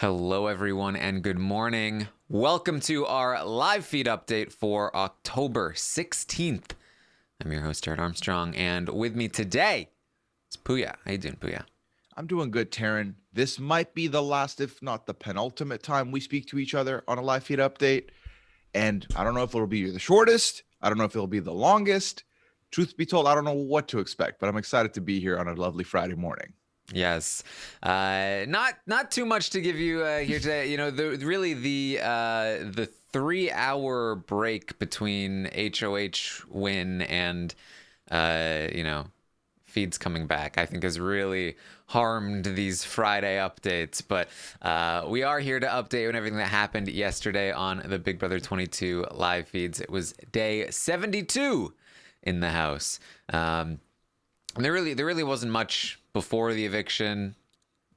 Hello, everyone, and good morning. Welcome to our live feed update for October 16th. I'm your host, Jared Armstrong, and with me today is Puya. How you doing, Puya? I'm doing good, Taryn. This might be the last, if not the penultimate time we speak to each other on a live feed update. And I don't know if it'll be the shortest. I don't know if it'll be the longest. Truth be told, I don't know what to expect, but I'm excited to be here on a lovely Friday morning. Yes, not too much to give you here today. You know, the 3 hour break between HOH win and feeds coming back, I think has really harmed these Friday updates. But we are here to update on everything that happened yesterday on the Big Brother 22 live feeds. It was day 72 in the house. And there really wasn't much before the eviction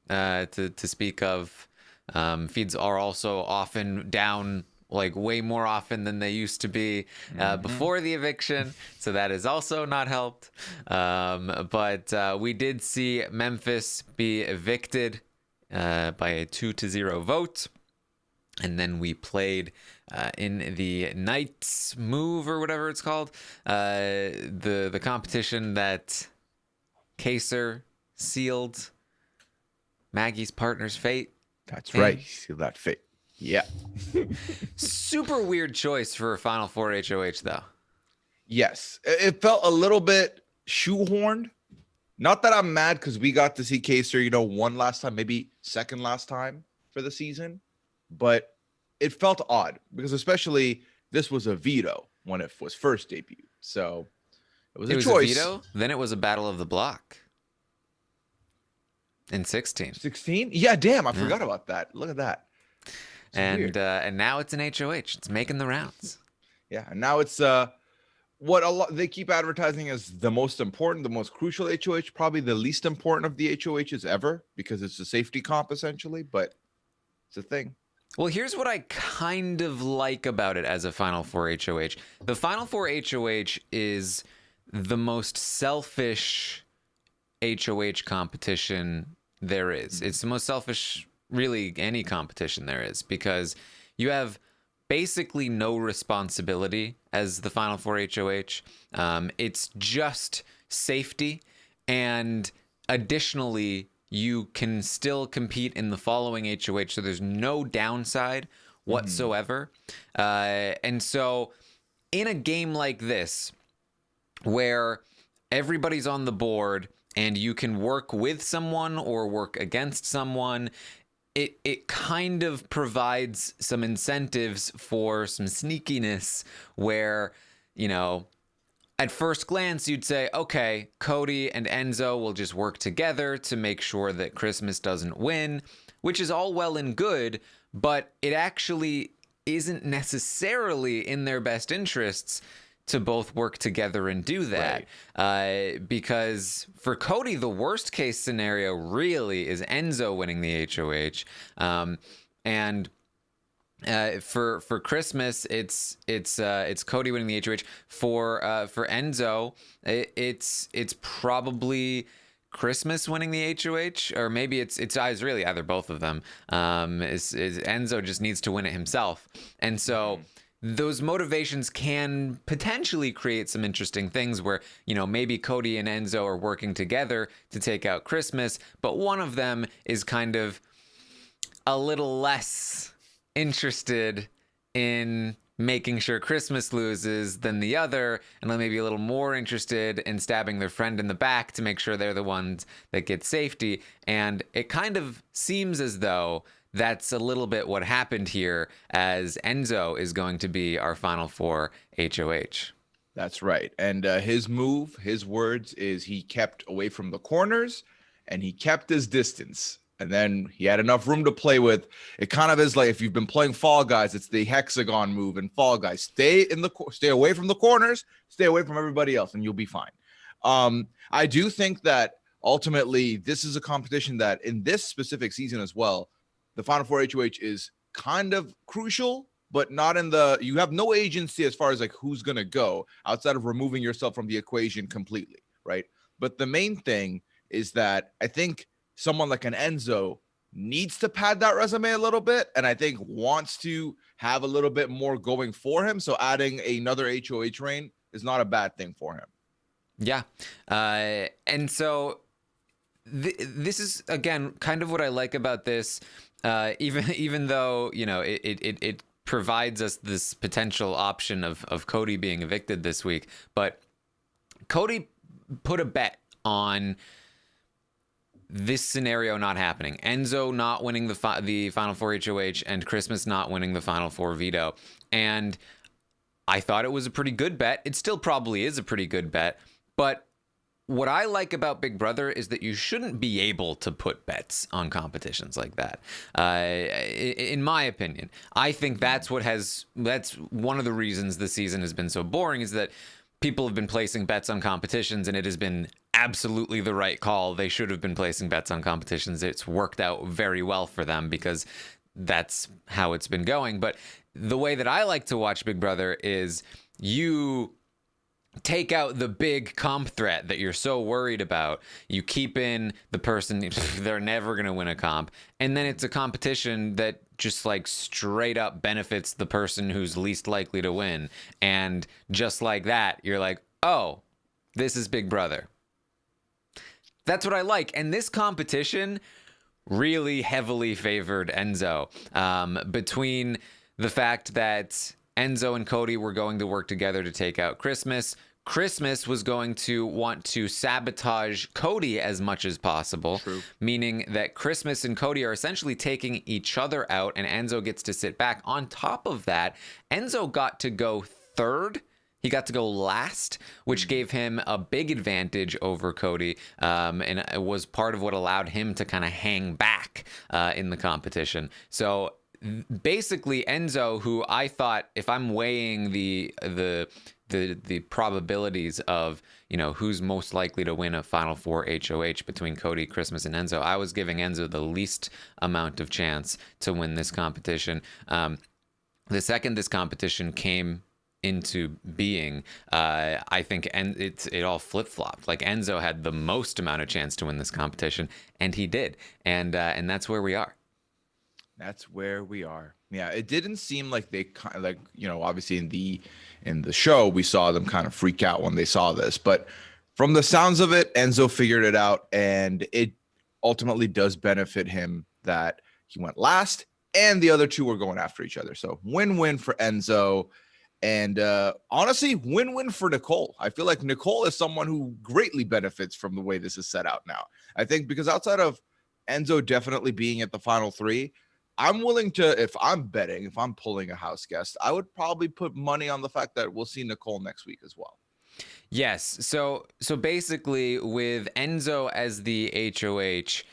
to speak of. Feeds are also often down, like way more often than they used to be before the eviction, so that has also not helped. But we did see Memphis be evicted by a 2-0 vote. And then we played in the Knights Move, or whatever it's called, the competition that Kaser sealed Maggie's partner's fate. That's right. Seal that fate. Yeah. Super weird choice for a Final Four HOH, though. Yes. It felt a little bit shoehorned. Not that I'm mad because we got to see Kaser, one last time, maybe second last time for the season. But it felt odd because especially this was a veto when it was first debuted. So it was a choice. A veto, then it was a battle of the block in 16. 16? Yeah, damn, I forgot about that. Look at that. And now it's an HOH. It's making the rounds. Yeah, and now it's what a lot they keep advertising as the most important, the most crucial HOH, probably the least important of the HOHs ever because it's a safety comp essentially, but it's a thing. Well, here's what I kind of like about it as a Final Four HOH. The Final Four HOH is the most selfish HOH competition there is. It's the most selfish, really, any competition there is, because you have basically no responsibility as the Final Four HOH. It's just safety, and additionally, you can still compete in the following HOH, so there's no downside whatsoever. And so in a game like this, where everybody's on the board and you can work with someone or work against someone, it kind of provides some incentives for some sneakiness where, at first glance, you'd say, okay, Cody and Enzo will just work together to make sure that Christmas doesn't win, which is all well and good, but it actually isn't necessarily in their best interests to both work together and do that. Right. Because for Cody, the worst case scenario really is Enzo winning the HOH. And for Christmas, it's Cody winning the HOH. For Enzo, it's probably Christmas winning the HOH, or maybe it's really either both of them. Is Enzo just needs to win it himself, and so those motivations can potentially create some interesting things where, maybe Cody and Enzo are working together to take out Christmas, but one of them is kind of a little less interested in making sure Christmas loses than the other, and then maybe a little more interested in stabbing their friend in the back to make sure they're the ones that get safety. And it kind of seems as though that's a little bit what happened here, as Enzo is going to be our Final Four HOH. That's right. And his words is he kept away from the corners and he kept his distance. And then he had enough room to play with. It kind of is like if you've been playing Fall Guys, it's the hexagon move in Fall Guys. Stay away from the corners, stay away from everybody else, and you'll be fine. I do think that ultimately this is a competition that in this specific season as well, the Final Four HOH is kind of crucial, but not in you have no agency as far as like who's going to go outside of removing yourself from the equation completely, right? But the main thing is that I think someone like an Enzo needs to pad that resume a little bit, and I think wants to have a little bit more going for him. So adding another HOH reign is not a bad thing for him. Yeah. And so this is, again, kind of what I like about this, even though, you know, it provides us this potential option of Cody being evicted this week. But Cody put a bet on this scenario not happening. Enzo not winning the Final Four HOH and Christmas not winning the Final Four veto. And I thought it was a pretty good bet. It still probably is a pretty good bet. But what I like about Big Brother is that you shouldn't be able to put bets on competitions like that. In my opinion, I think that's one of the reasons the season has been so boring, is that people have been placing bets on competitions, and it has been absolutely the right call. They should have been placing bets on competitions. It's worked out very well for them because that's how it's been going. But the way that I like to watch Big Brother is you take out the big comp threat that you're so worried about. You keep in the person, they're never going to win a comp. And then it's a competition that just like straight up benefits the person who's least likely to win. And just like that, you're like, oh, this is Big Brother. That's what I like. And this competition really heavily favored Enzo, between the fact that Enzo and Cody were going to work together to take out Christmas. Christmas was going to want to sabotage Cody as much as possible. True. Meaning that Christmas and Cody are essentially taking each other out, and Enzo gets to sit back. On top of that, Enzo got to go third. He got to go last, which gave him a big advantage over Cody, and it was part of what allowed him to kind of hang back in the competition. So basically, Enzo, who I thought, if I'm weighing the probabilities of, you know, who's most likely to win a Final Four HOH between Cody, Christmas, and Enzo, I was giving Enzo the least amount of chance to win this competition. The second this competition came into being, I think, and it all flip-flopped. Like, Enzo had the most amount of chance to win this competition, and he did, and that's where we are. That's where we are. Yeah, it didn't seem like they like, you know, obviously in the show we saw them kind of freak out when they saw this, but from the sounds of it, Enzo figured it out, and it ultimately does benefit him that he went last, and the other two were going after each other. So win-win for Enzo. And honestly, win-win for Nicole. I feel like Nicole is someone who greatly benefits from the way this is set out now. I think because outside of Enzo definitely being at the final three, I'm willing to, if I'm betting, if I'm pulling a house guest, I would probably put money on the fact that we'll see Nicole next week as well. Yes. So basically, with Enzo as the HOH,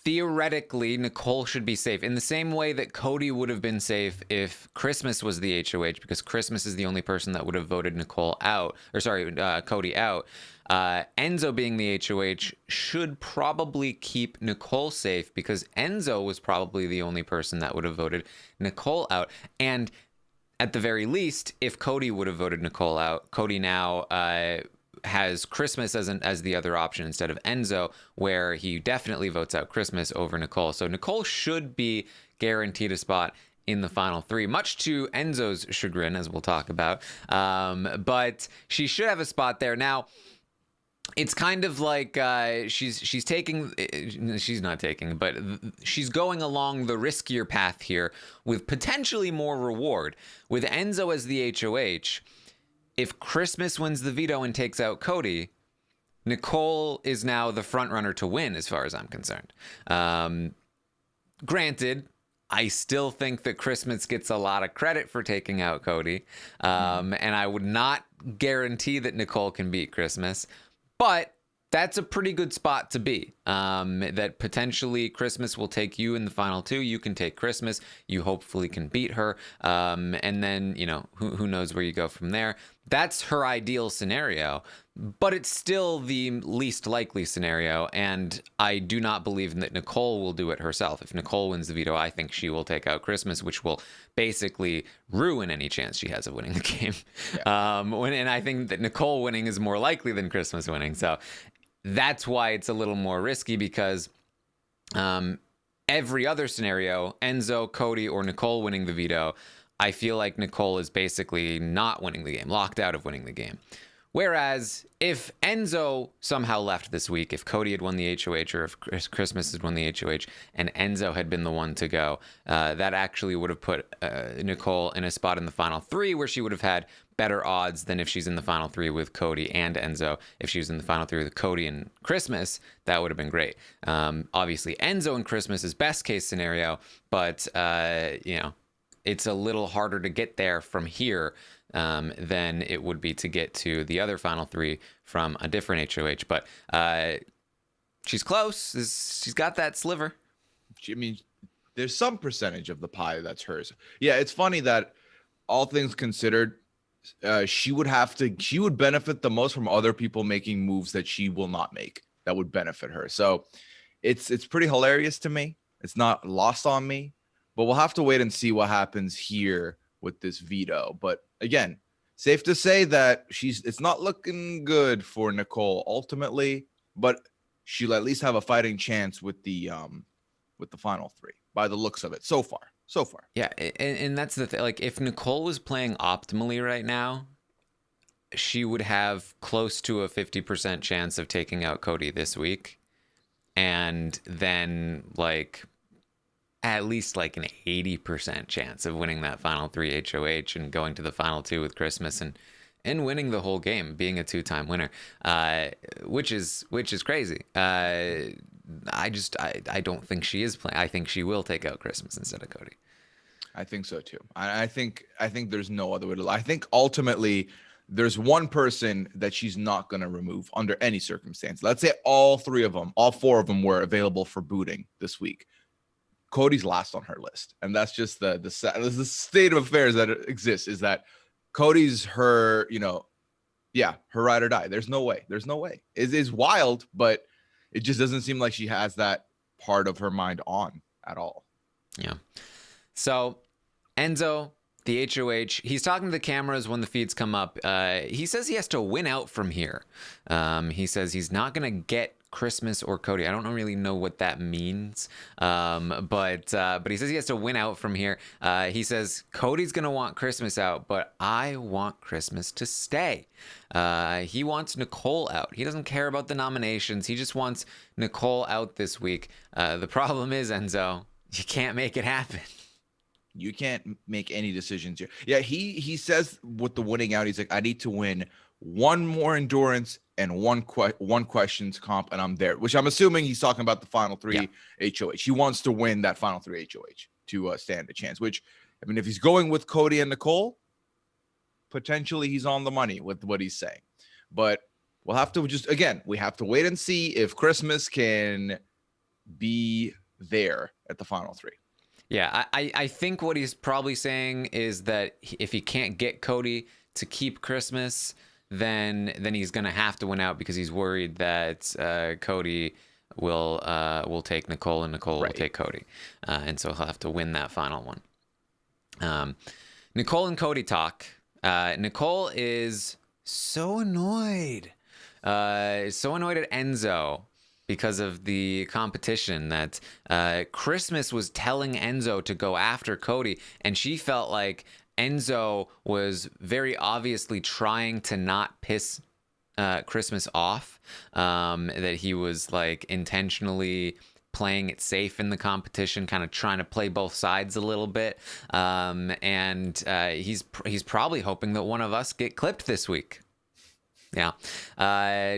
theoretically, Nicole should be safe in the same way that Cody would have been safe if Christmas was the HOH, because Christmas is the only person that would have voted Nicole out, or sorry, Cody out. Enzo being the HOH should probably keep Nicole safe, because Enzo was probably the only person that would have voted Nicole out. And at the very least, if Cody would have voted Nicole out, Cody now has Christmas as the other option instead of Enzo, where he definitely votes out Christmas over Nicole. So Nicole should be guaranteed a spot in the final three, much to Enzo's chagrin, as we'll talk about. But she should have a spot there. Now, it's kind of like she's not taking, but she's going along the riskier path here with potentially more reward. With Enzo as the HOH, if Christmas wins the veto and takes out Cody, Nicole is now the front runner to win, as far as I'm concerned. Granted, I still think that Christmas gets a lot of credit for taking out Cody, and I would not guarantee that Nicole can beat Christmas, but that's a pretty good spot to be. That potentially Christmas will take you in the final two. You can take Christmas. You hopefully can beat her. And then, you know, who knows where you go from there. That's her ideal scenario, but it's still the least likely scenario. And I do not believe that Nicole will do it herself. If Nicole wins the veto, I think she will take out Christmas, which will basically ruin any chance she has of winning the game. Yeah. And I think that Nicole winning is more likely than Christmas winning. So that's why it's a little more risky, because every other scenario, Enzo, Cody, or Nicole winning the veto, I feel like Nicole is basically not winning the game, locked out of winning the game. Whereas if Enzo somehow left this week, if Cody had won the HOH or if Christmas had won the HOH and Enzo had been the one to go, that actually would have put Nicole in a spot in the final three where she would have had better odds than if she's in the final three with Cody and Enzo. If she was in the final three with Cody and Christmas, that would have been great. Obviously, Enzo and Christmas is best case scenario, but, it's a little harder to get there from here than it would be to get to the other final three from a different HOH. But she's close. She's got that sliver. I mean, there's some percentage of the pie that's hers. Yeah, it's funny that all things considered, she would benefit the most from other people making moves that she will not make that would benefit her. So it's pretty hilarious to me. It's not lost on me, but we'll have to wait and see what happens here with this veto. But again, safe to say that it's not looking good for Nicole ultimately, but she'll at least have a fighting chance with the final three by the looks of it so far. Yeah, and that's the thing. Like, if Nicole was playing optimally right now, she would have close to a 50% chance of taking out Cody this week, and then like at least like an 80% chance of winning that final three HOH and going to the final two with Christmas and winning the whole game, being a two-time winner, which is crazy. I don't think she is playing. I think she will take out Christmas instead of Cody. I think so too. I think there's no other way to. I think ultimately there's one person that she's not going to remove under any circumstance. Let's say all four of them were available for booting this week. Cody's last on her list, and that's just the state of affairs that exists. Is that Cody's her, her ride or die. There's no way. It is wild, but it just doesn't seem like she has that part of her mind on at all. Yeah. So Enzo, the HOH, he's talking to the cameras when the feeds come up. He says he has to win out from here. He says he's not going to get Christmas or Cody. I don't really know what that means. But he says he has to win out from here. He says Cody's going to want Christmas out, but I want Christmas to stay. He wants Nicole out. He doesn't care about the nominations. He just wants Nicole out this week. The problem is, Enzo, you can't make it happen. You can't make any decisions here. Yeah, he says with the winning out, he's like, I need to win one more endurance and one questions comp, and I'm there. Which I'm assuming he's talking about the final three HOH. He wants to win that final three HOH to stand a chance. Which, I mean, if he's going with Cody and Nicole, potentially he's on the money with what he's saying. But we'll have to we have to wait and see if Christmas can be there at the final three. Yeah, I think what he's probably saying is that if he can't get Cody to keep Christmas, then he's gonna have to win out because he's worried that Cody will take Nicole and Nicole will take Cody, and so he'll have to win that final one. Nicole and Cody talk. Nicole is so annoyed at Enzo because of the competition that Christmas was telling Enzo to go after Cody, and she felt like Enzo was very obviously trying to not piss Christmas off, that he was like intentionally playing it safe in the competition, kind of trying to play both sides a little bit, and he's probably hoping that one of us get clipped this week. Yeah.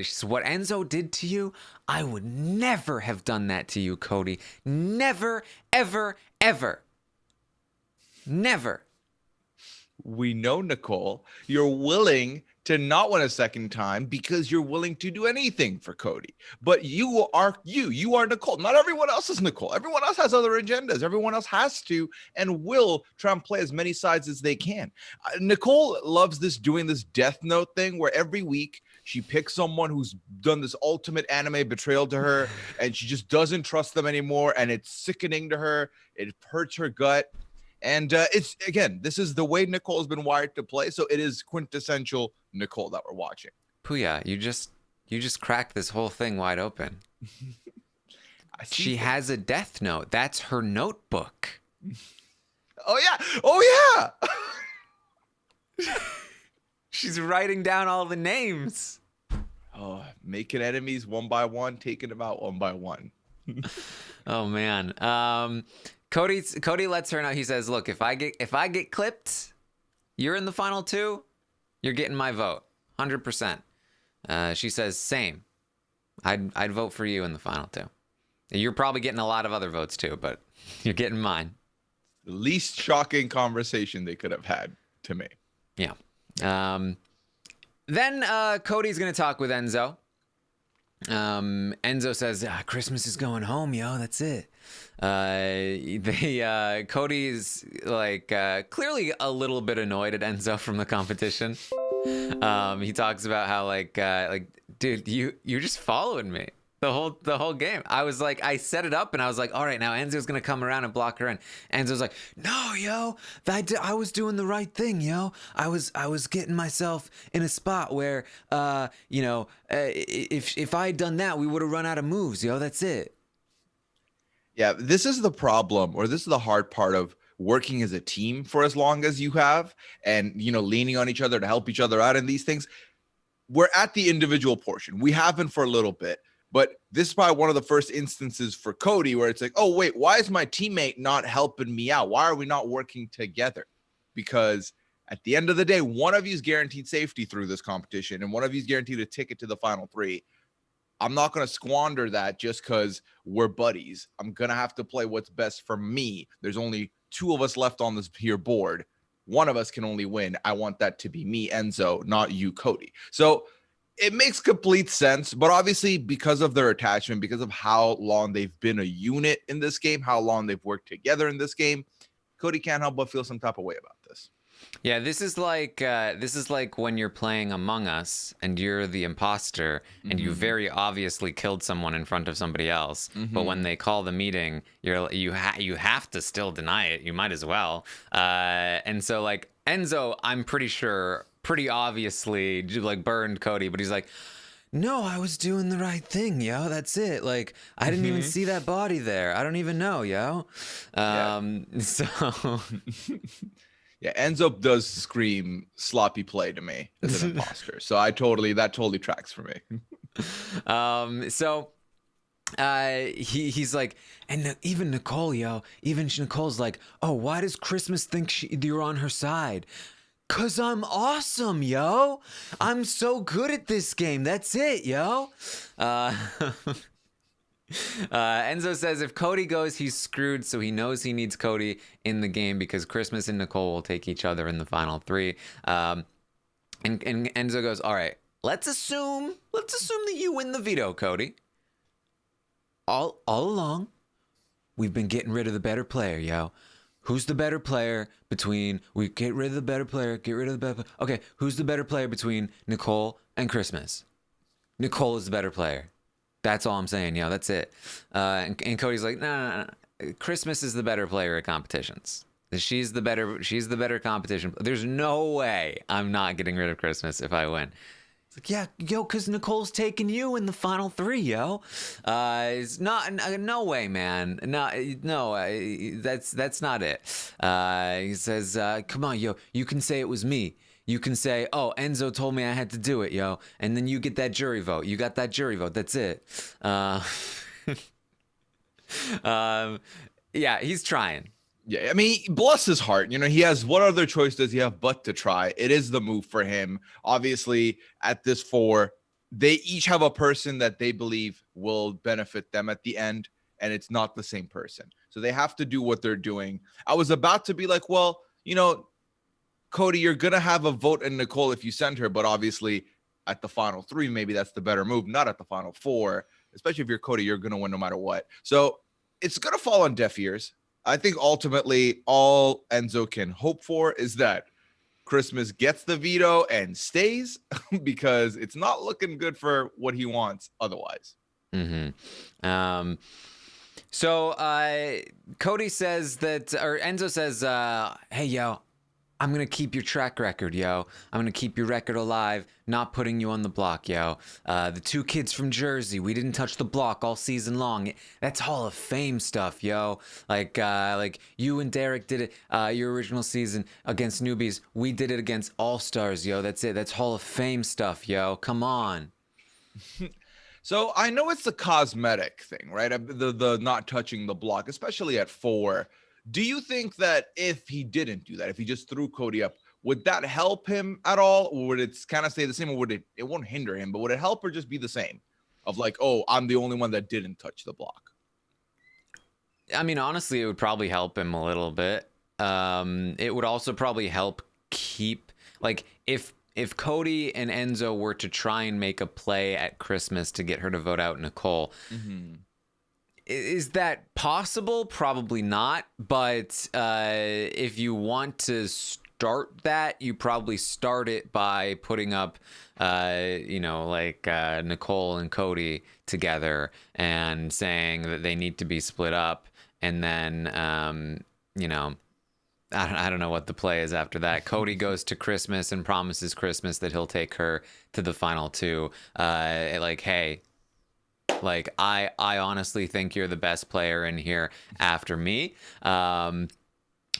So what Enzo did to you, I would never have done that to you, Cody. Never, ever, ever. Never. We know, Nicole, you're willing to not win a second time because you're willing to do anything for Cody. But you are Nicole. Not everyone else is Nicole. Everyone else has other agendas. Everyone else has to and will try and play as many sides as they can. Nicole loves doing this Death Note thing where every week she picks someone who's done this ultimate anime betrayal to her and she just doesn't trust them anymore. And it's sickening to her. It hurts her gut. And this is the way Nicole has been wired to play. So it is quintessential Nicole that we're watching. Puya, you just cracked this whole thing wide open. I see She things. has a death note. That's her notebook. Oh yeah. Oh yeah. She's writing down all the names. Oh, making enemies one by one, taking them out one by one. Oh man. Cody lets her know. He says, "Look, if I get clipped, you're in the final 2. You're getting my vote, 100%." She says, "Same. I'd vote for you in the final 2. You're probably getting a lot of other votes too, but you're getting mine." The least shocking conversation they could have had to me. Yeah. Then Cody's gonna talk with Enzo. Enzo says, "Christmas is going home, yo. That's it." Cody's like clearly a little bit annoyed at Enzo from the competition. He talks about how like dude, you're just following me the whole game. I set it up and I was like, all right, now Enzo's gonna come around and block her in. Enzo's like, no, yo, I was doing the right thing, yo. I was getting myself in a spot where if I had done that, we would have run out of moves, yo. That's it. Yeah, this is the problem, or this is the hard part of working as a team for as long as you have, and leaning on each other to help each other out in these things. We're at the individual portion. We have been for a little bit, but this is probably one of the first instances for Cody where it's like, oh wait, why is my teammate not helping me out? Why are we not working together? Because at the end of the day, one of you is guaranteed safety through this competition, and one of you is guaranteed a ticket to the final 3. I'm not going to squander that just because we're buddies. I'm going to have to play what's best for me. There's only 2 of us left on this here board. One of us can only win. I want that to be me, Enzo, not you, Cody. So it makes complete sense. But obviously, because of their attachment, because of how long they've been a unit in this game, how long they've worked together in this game, Cody can't help but feel some type of way about this. Yeah, this is like when you're playing Among Us and you're the imposter and you very obviously killed someone in front of somebody else, but when they call the meeting, you have to still deny it. You might as well. And so like Enzo, I'm pretty sure, pretty obviously like burned Cody, but he's like, no, I was doing the right thing, yo. That's it. Like, I didn't even see that body there. I don't even know, yo. So. Yeah, Enzo does scream sloppy play to me as an imposter. So that totally tracks for me. He's like, and even Nicole, yo, even Nicole's like, oh, why does Christmas think you're on her side? 'Cause I'm yo. I'm so good at this game. That's it, yo. Enzo says if Cody goes, he's screwed, so he knows he needs Cody in the game because Christmas and Nicole will take each other in the final 3. And Enzo goes, all right, let's assume that you win the veto, Cody. All along, we've been getting rid of the better player, yo. Who's the better player between we get rid of the better player, get rid of the better player. Okay, who's the better player between Nicole and Christmas? Nicole is the better player. That's all I'm saying, yo. That's it. And Cody's like, no. Christmas is the better player at competitions. She's the better competition. There's no way I'm not getting rid of Christmas if I win. It's like, yeah, yo, because Nicole's taking you in the final 3, yo. It's not, no way, man. No, that's not it. He says, come on, yo, you can say it was me. You can say, oh, Enzo told me I had to do it, yo. And then you get that jury vote. You got that jury vote. That's it. Yeah, he's trying. Yeah, I mean, bless his heart. He has, what other choice does he have but to try? It is the move for him. Obviously, at this 4, they each have a person that they believe will benefit them at the end, and it's not the same person. So they have to do what they're doing. I was about to be like, well, Cody, you're going to have a vote in Nicole if you send her, but obviously at the final 3, maybe that's the better move, not at the final 4, especially if you're Cody, you're going to win no matter what. So it's going to fall on deaf ears. I think ultimately all Enzo can hope for is that Christmas gets the veto and stays because it's not looking good for what he wants otherwise. So Cody says that, or Enzo says, hey, yo, I'm going to keep your track record, yo. I'm going to keep your record alive, not putting you on the block, yo. The two kids from Jersey, we didn't touch the block all season long. That's Hall of Fame stuff, yo. Like you and Derek did it your original season against newbies. We did it against All-Stars, yo. That's it. That's Hall of Fame stuff, yo. Come on. So I know it's a cosmetic thing, right? The not touching the block, especially at 4. Do you think that if he didn't do that, if he just threw Cody up, would that help him at all? Or would it kind of stay the same? Or would it won't hinder him, but would it help or just be the same? Of like, oh, I'm the only one that didn't touch the block. I mean, honestly, it would probably help him a little bit. It would also probably help keep, like, if Cody and Enzo were to try and make a play at Christmas to get her to vote out Nicole, is that possible? Probably not. But if you want to start that, you probably start it by putting up, Nicole and Cody together and saying that they need to be split up. And then, I don't know what the play is after that. Cody goes to Christmas and promises Christmas that he'll take her to the final 2. Hey, like, I honestly think you're the best player in here after me. And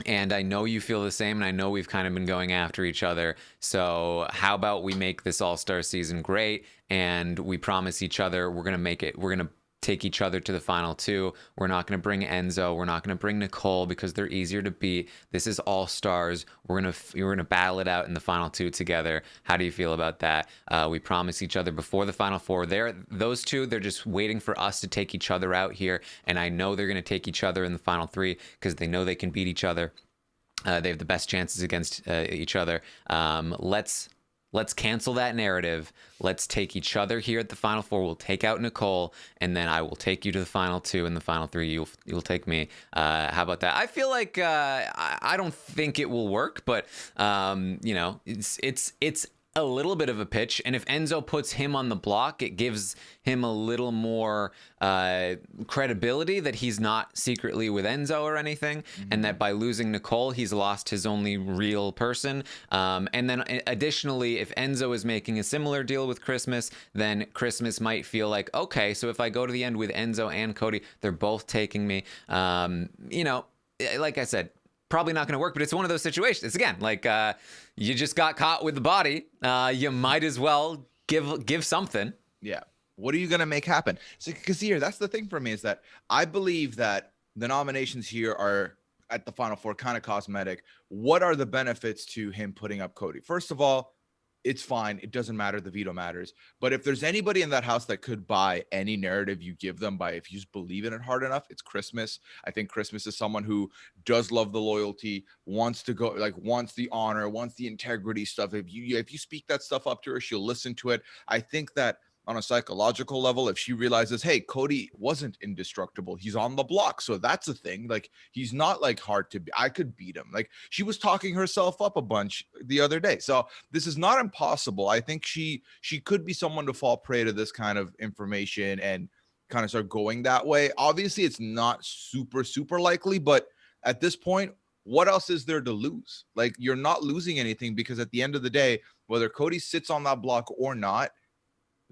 I know you feel the same, and I know we've kind of been going after each other. So how about we make this All-Star season great, and we promise each other we're going to make it. We're going to take each other to the final 2. We're not going to bring Enzo. We're not going to bring Nicole because they're easier to beat. This is All-Stars. We're going to battle it out in the final 2 together. How do you feel about that? We promise each other before the final 4. Those two, they're just waiting for us to take each other out here, and I know they're going to take each other in the final 3 because they know they can beat each other. They have the best chances against each other. Let's cancel that narrative. Let's take each other here at the final 4. We'll take out Nicole, and then I will take you to the final 2 and the final 3. You'll take me. How about that? I feel like I don't think it will work, but it's a little bit of a pitch. And if Enzo puts him on the block, it gives him a little more credibility that he's not secretly with Enzo or anything, and that by losing Nicole, he's lost his only real person. And then additionally, if Enzo is making a similar deal with Christmas, then Christmas might feel like, okay, so if I go to the end with Enzo and Cody, they're both taking me. Like I said, probably not going to work, but it's one of those situations. It's again, like you just got caught with the body. You might as well give something. Yeah. What are you going to make happen? So, because here, that's the thing for me, is that I believe that the nominations here are at the final 4 kind of cosmetic. What are the benefits to him putting up Cody? First of all, it's fine. It doesn't matter. The veto matters. But if there's anybody in that house that could buy any narrative you give them by, if you just believe in it hard enough, it's Christmas. I think Christmas is someone who does love the loyalty, wants to go, like, wants the honor, wants the integrity stuff. If you speak that stuff up to her, she'll listen to it. I think that on a psychological level, if she realizes, hey, Cody wasn't indestructible, he's on the block, so that's a thing. Like, he's not like hard to beat. I could beat him. Like, she was talking herself up a bunch the other day, so this is not impossible. I think she could be someone to fall prey to this kind of information and kind of start going that way. Obviously, it's not super likely, but at this point, what else is there to lose? Like, you're not losing anything, because at the end of the day, whether Cody sits on that block or not,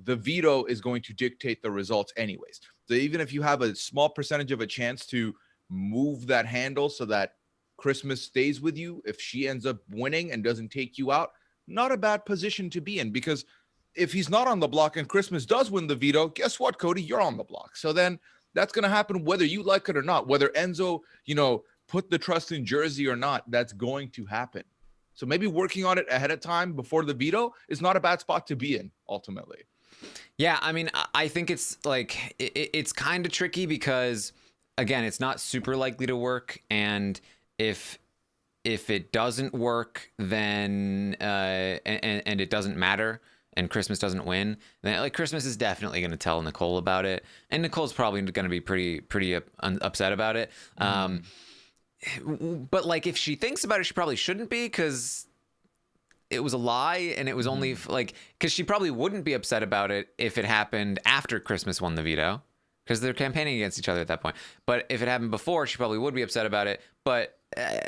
the veto is going to dictate the results anyways. So even if you have a small percentage of a chance to move that handle so that Christmas stays with you, if she ends up winning and doesn't take you out, not a bad position to be in, because if he's not on the block and Christmas does win the veto, guess what, Cody? You're on the block. So then that's going to happen whether you like it or not, whether Enzo, put the trust in Jersey or not, that's going to happen. So maybe working on it ahead of time before the veto is not a bad spot to be in ultimately. Yeah, I mean, I think it's like it's kind of tricky because, again, it's not super likely to work, and if it doesn't work, then and it doesn't matter, and Christmas doesn't win, then like Christmas is definitely going to tell Nicole about it, and Nicole's probably going to be pretty upset about it. But like if she thinks about it, she probably shouldn't be, because it was a lie, and it was only because she probably wouldn't be upset about it if it happened after Christmas won the veto. because they're campaigning against each other at that point. But if it happened before, she probably would be upset about it. But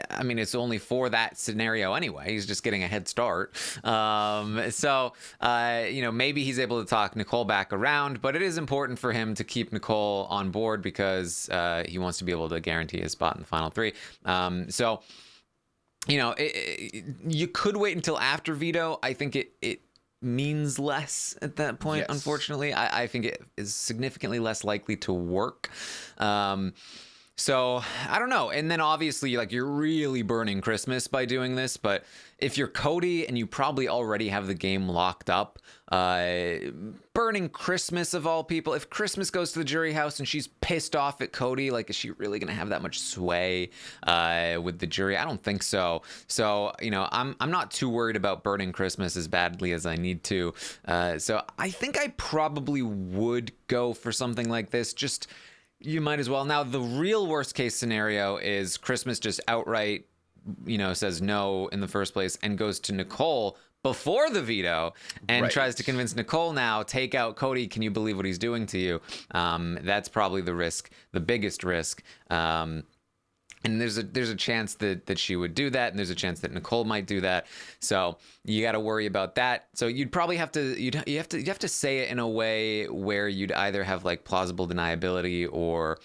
I mean, it's only for that scenario anyway. He's just getting a head start. So maybe he's able to talk Nicole back around, but it is important for him to keep Nicole on board because he wants to be able to guarantee his spot in the final three. You could wait until after veto. I think it means less at that point. Yes. Unfortunately, I think it is significantly less likely to work. So I don't know. And then obviously, you're really burning Christmas by doing this. But if you're Cody and you probably already have the game locked up, burning Christmas of all people, if Christmas goes to the jury house and she's pissed off at Cody, is she really going to have that much sway with the jury? I don't think so. So, I'm not too worried about burning Christmas as badly as I need to. So I think I probably would go for something like this. Just, you might as well. Now, the real worst case scenario is Christmas just outright, says no in the first place and goes to Nicole before the veto and tries to convince Nicole now, take out Cody. Can you believe what he's doing to you? That's probably the risk, the biggest risk. And there's a chance that she would do that, and there's a chance that Nicole might do that. So you got to worry about that. So you'd probably have to you have to say it in a way where you'd either have plausible deniability or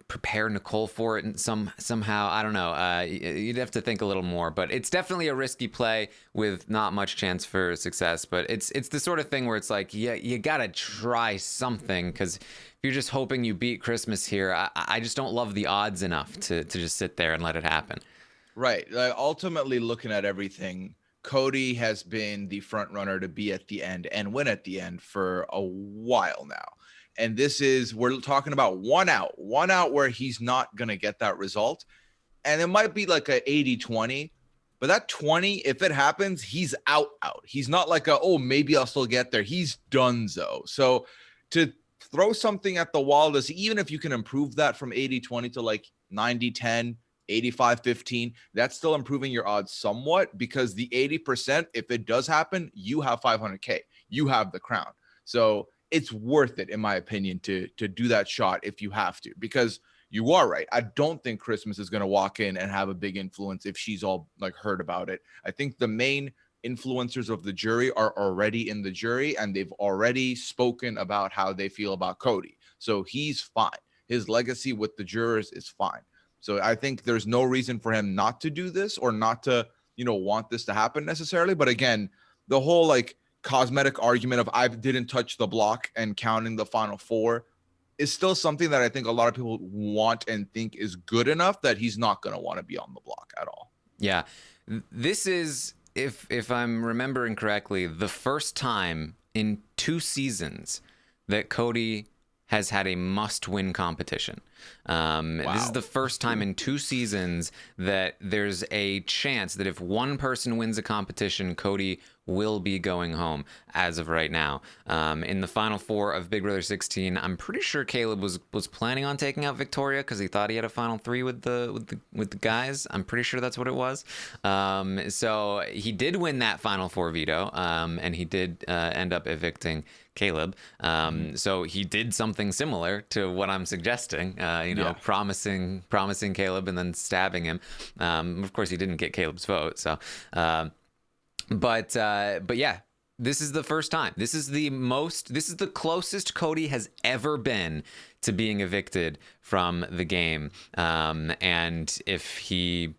prepare Nicole for it somehow. I don't know. You'd have to think a little more, but it's definitely a risky play with not much chance for success. But it's the sort of thing where it's you gotta try something, because if you're just hoping you beat Christmas here, I just don't love the odds enough to just sit there and let it happen. Right. Ultimately, looking at everything, Cody has been the front runner to be at the end and win at the end for a while now. And we're talking about one out where he's not going to get that result. And it might be like a 80-20, but that 20, if it happens, he's out. He's not maybe I'll still get there. He's donezo. So to throw something at the wall, even if you can improve that from 80-20 to 90-10, 85-15, that's still improving your odds somewhat, because the 80%, if it does happen, you have 500K. You have the crown. So it's worth it, in my opinion, to do that shot if you have to, because you are right. I don't think Christmas is going to walk in and have a big influence if she's all heard about it. I think the main influencers of the jury are already in the jury, and they've already spoken about how they feel about Cody. So he's fine. His legacy with the jurors is fine. So I think there's no reason for him not to do this or not to, want this to happen necessarily. But again, the whole cosmetic argument of I didn't touch the block and counting the final four is still something that I think a lot of people want and think is good enough that he's not going to want to be on the block at all. Yeah. This is, if I'm remembering correctly, the first time in 2 seasons that Cody has had a must-win competition. Wow. This is the first time in 2 seasons that there's a chance that if one person wins a competition, Cody will be going home as of right now. In the final four of Big Brother 16, I'm pretty sure Caleb was planning on taking out Victoria because he thought he had a final 3 with the guys. I'm pretty sure that's what it was. So he did win that final 4 veto, and he did end up evicting Caleb. So he did something similar to what I'm suggesting, promising Caleb and then stabbing him. Of course, he didn't get Caleb's vote. So, but yeah, this is the first time. This is the closest Cody has ever been to being evicted from the game. And if he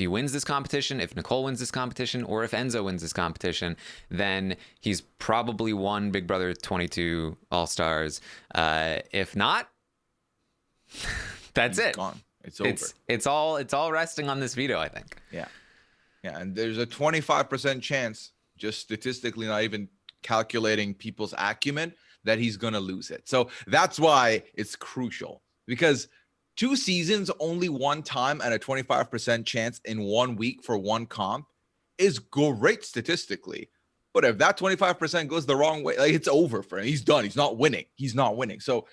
wins this competition, if Nicole wins this competition, or if Enzo wins this competition, then he's probably won Big Brother 22 All-Stars. If not, that's it. Gone. It's over. It's all resting on this veto, I think. Yeah. Yeah, and there's a 25% chance, just statistically, not even calculating people's acumen, that he's going to lose it. So that's why it's crucial, because 2 seasons, only one time, and a 25% chance in 1 week for one comp is great statistically. But if that 25% goes the wrong way, it's over for him. He's done. He's not winning. So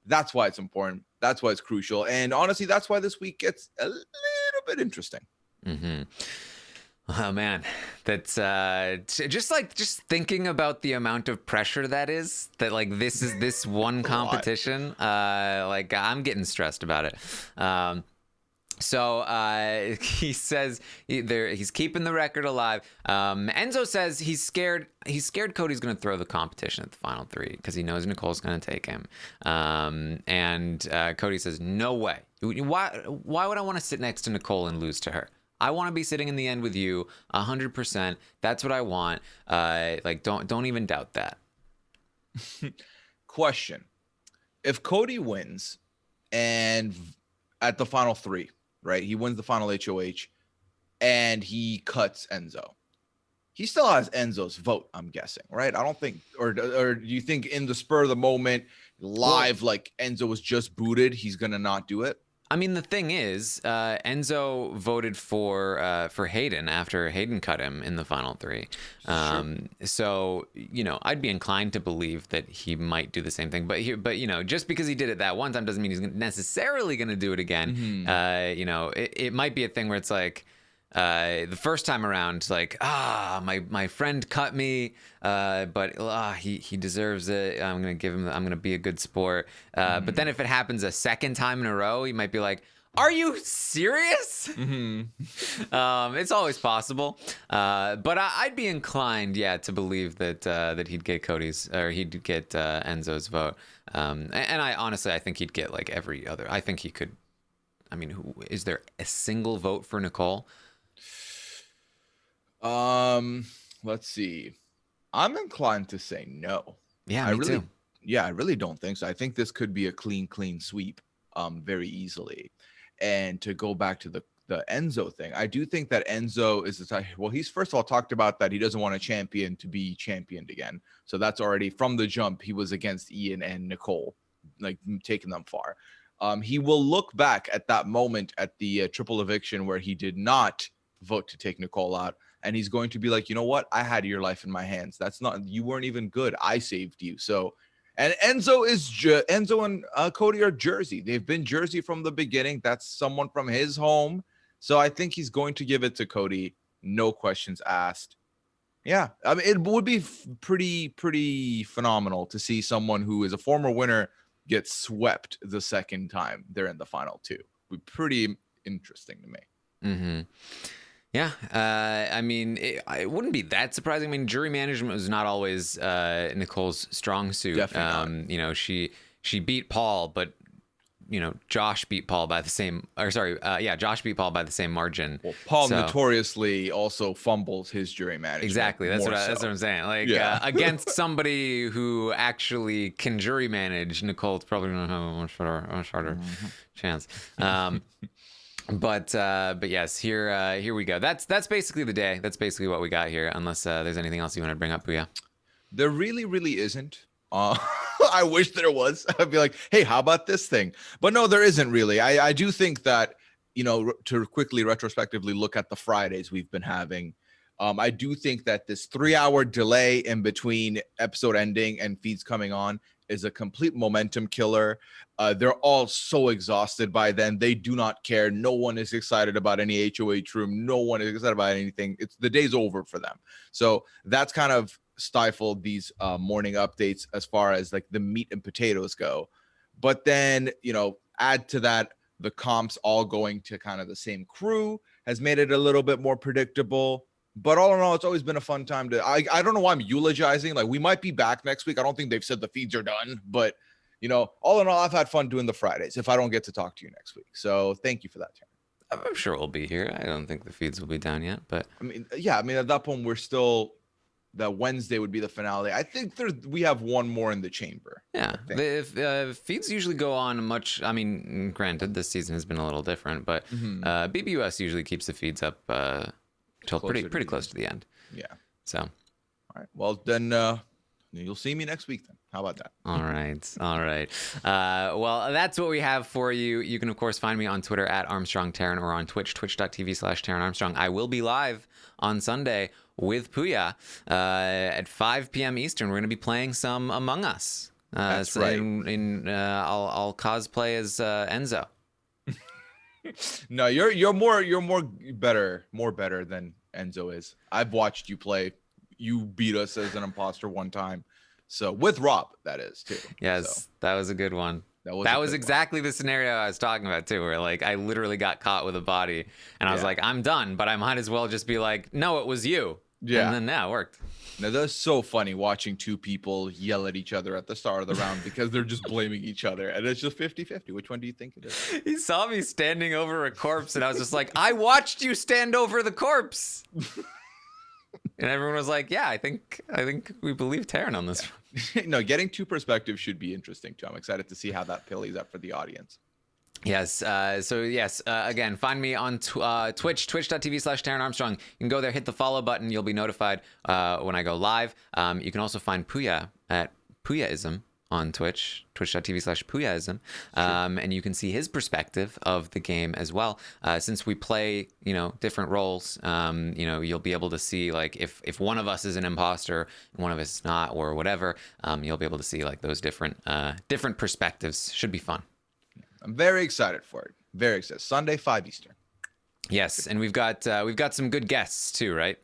that's why it's important. That's why it's crucial. And honestly, that's why this week gets a little bit interesting. Mm-hmm. Oh man, that's just thinking about the amount of pressure that is. That like this one A lot. competition. Like I'm getting stressed about it. So he says he's keeping the record alive. Enzo says he's scared. He's scared Cody's going to throw the competition at the final three because he knows Nicole's going to take him. And Cody says, "No way. Why would I want to sit next to Nicole and lose to her? I want to be sitting in the end with you, 100%. That's what I want. Like don't even doubt that." Question: if Cody wins and at the final three, right? He wins the final HOH and he cuts Enzo. He still has Enzo's vote, I'm guessing, right? I don't think, or do you think in the spur of the moment, live, like Enzo was just booted, he's gonna not do it? I mean, the thing is, Enzo voted for Hayden after Hayden cut him in the final three. So I'd be inclined to believe that he might do the same thing. But just because he did it that one time doesn't mean he's necessarily going to do it again. It might be a thing where it's like, the first time around, like, my friend cut me, but he deserves it. I'm gonna be a good sport. But then if it happens a second time in a row, he might be like, are you serious? It's always possible. But I'd be inclined, to believe that he'd get he'd get Enzo's vote. And I think he'd get like every other. I think he could. I mean, is there a single vote for Nicole? Let's see. I'm inclined to say no. Yeah, me too. Yeah, I really don't think so. I think this could be a clean sweep, very easily. And to go back to the Enzo thing, I do think that Enzo is the type. Well, he's first of all talked about that he doesn't want a champion to be championed again. So that's already from the jump. He was against Ian and Nicole, like taking them far. He will look back at that moment at the triple eviction where he did not vote to take Nicole out. And he's going to be like, you know what? I had your life in my hands. You weren't even good. I saved you. So, and Enzo and Cody are Jersey. They've been Jersey from the beginning. That's someone from his home. So I think he's going to give it to Cody. No questions asked. Yeah. I mean, it would be pretty phenomenal to see someone who is a former winner get swept the second time they're in the final two. Would be pretty interesting to me. Mm-hmm. Yeah, I mean, it wouldn't be that surprising. I mean, jury management was not always Nicole's strong suit. Definitely not. She beat Paul, but Josh beat Paul by the same. Josh beat Paul by the same margin. Well, Paul notoriously also fumbles his jury management. Exactly, that's what I'm saying. Like against somebody who actually can jury manage, Nicole's probably gonna have a much harder chance. But yes, here we go. That's basically the day. That's basically what we got here. Unless there's anything else you want to bring up, Booyah. There really isn't. I wish there was. I'd be like, hey, how about this thing? But no, there isn't really. I do think that to quickly retrospectively look at the Fridays we've been having. I do think that this 3-hour delay in between episode ending and feeds coming on is a complete momentum killer. They're all so exhausted by then. They do not care. No one is excited about any HOH room. No one is excited about anything. The day's over for them. So that's kind of stifled these morning updates as far as like the meat and potatoes go. But then, add to that, the comps all going to kind of the same crew has made it a little bit more predictable. But all in all, it's always been a fun time I don't know why I'm eulogizing. Like, we might be back next week. I don't think they've said the feeds are done. But, all in all, I've had fun doing the Fridays if I don't get to talk to you next week. So thank you for that, Taryn. I'm sure we'll be here. I don't think the feeds will be down yet. But I mean, at that point, we're still... that Wednesday would be the finale. I think we have one more in the chamber. Yeah, the feeds usually go on much. I mean, granted, this season has been a little different, but BBUS usually keeps the feeds up till pretty close to the end. Yeah. So, all right. Well, then you'll see me next week. Then how about that? All right. Well, that's what we have for you. You can of course find me on Twitter at Armstrong Taryn or on twitch.tv/Taryn Armstrong. I will be live on Sunday with Puya at 5 p.m. Eastern. We're going to be playing some Among Us. That's right. I'll cosplay as Enzo. No, you're more better than Enzo is. I've watched you play. You beat us as an imposter one time. So with Rob, that is too. Yes, So, that was a good one. that was, That a was good exactly the scenario I was talking about too, where like I literally got caught with a body, and I was Yeah. like, I'm done, but I might as well just be like, no, it was you. Yeah. And then yeah, it worked. one. Now that's so funny watching two people yell at each other at the start of the round because they're just blaming each other. And it's just 50-50. Which one do you think it is? He saw me standing over a corpse, and I was just like, I watched you stand over the corpse. And everyone was like, yeah, I think we believe Taryn on this one. No, getting two perspectives should be interesting too. I'm excited to see how that plays out for the audience. Yes. Again, find me on Twitch, twitch.tv/Taryn Armstrong. You can go there, hit the follow button. You'll be notified when I go live. You can also find Puya at Puyaism on Twitch, twitch.tv/Puyaism. And you can see his perspective of the game as well. Since we play, different roles, you'll be able to see like if one of us is an imposter and one of us is not or whatever, you'll be able to see like those different perspectives. Should be fun. I'm very excited for it. Very excited. Sunday, 5 Eastern. Yes, and we've got some good guests too, right?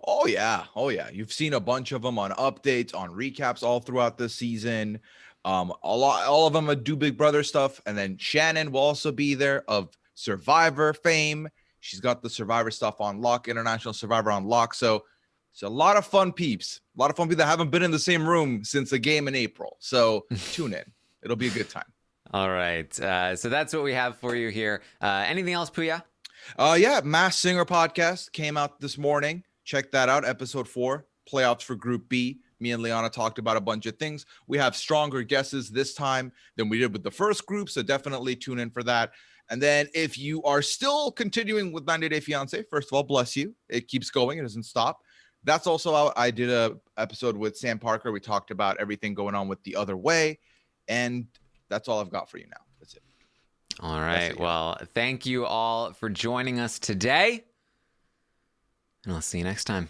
Oh yeah. You've seen a bunch of them on updates, on recaps all throughout the season. All of them do Big Brother stuff, and then Shannon will also be there of Survivor fame. She's got the Survivor stuff on lock, International Survivor on lock. So it's a lot of fun peeps, a lot of fun people that haven't been in the same room since the game in April. So tune in. It'll be a good time. All right. So that's what we have for you here. Anything else, Puya? Yeah, Mass Singer podcast came out this morning. Check that out. Episode 4, playoffs for Group B. Me and Liana talked about a bunch of things. We have stronger guesses this time than we did with the first group, so definitely tune in for that. And then if you are still continuing with 90 Day Fiancé, first of all, bless you. It keeps going. It doesn't stop. That's also out. I did a episode with Sam Parker. We talked about everything going on with The Other Way. And that's all I've got for you now. That's it. All right. Well, thank you all for joining us today. And I'll see you next time.